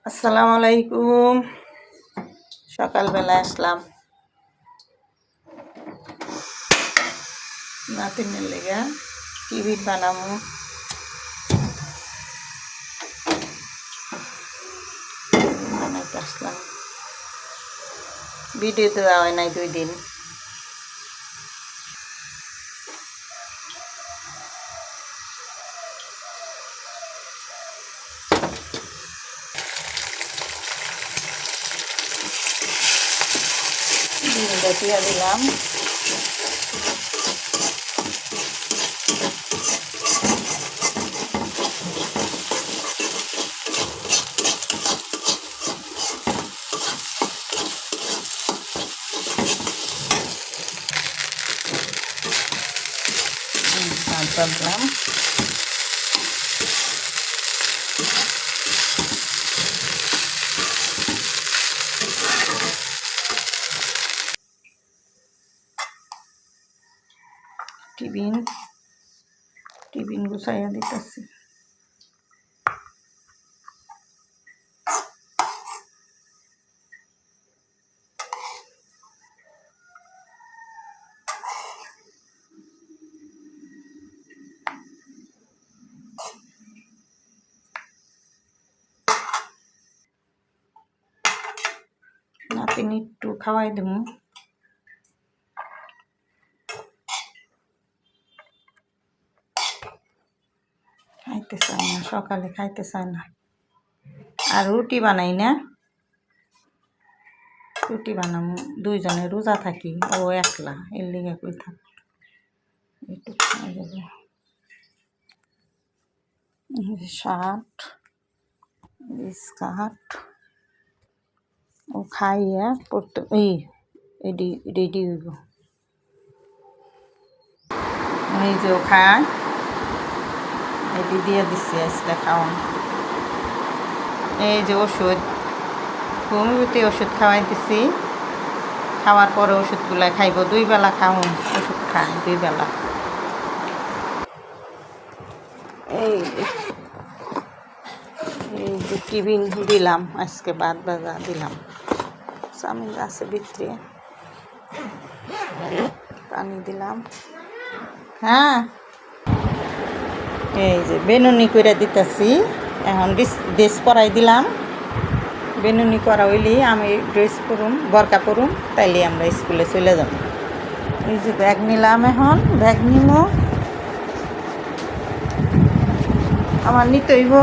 আসসালামু আলাইকুম। সকালবেলা আসলাম নাতিনের লেগা টিফিন বানাবো। বানাইতে আসলাম, ভিডিও দেওয়া হয় নাই 2 দিন। ডিমটা দিয়ে দিলাম, দিলাম টিফিন গুছাইয়া দিতেছি। নাতিনি একটু খাওয়াই দেবো। খাইতে চায় না, সকালে খাইতে চায় না। আর রুটি বানাই না, রুটি বানাবো। 2 জনে রোজা থাকি, ও একলা, এর লিগে কই থাক একটু খাওয়া যাবে। শার্ট স্কার্ট ও খাইয়া পড়তে রেডি হইব। এই যে ও খায়, এটি দিয়ে দিচ্ছি আজকে খাওয়ান। এই যে ওষুধ, হোমিওপ্যাথি ওষুধ খাওয়াইতেছি। খাওয়ার পরে ওষুধগুলা খাইব। 2 বেলা খাওয়ান, ওষুধ খায় 2 বেলা। এই যে টিফিন দিলাম, আজকে ভাত ভাজা দিলাম। চাউমিন আছে ভিতরে, পানি দিলাম। হ্যাঁ, এই যে বেনুনি করে দিতেছি। এখন ড্রেস পরাই দিলাম। বেনুনি করা হইলে আমি ড্রেস পরুম, বরকা পরুম, তাইলে আমরা স্কুলে চলে যাব। এই যে ব্যাগ নিলাম, এখন ব্যাগ নিব। আমার নিতে হইব।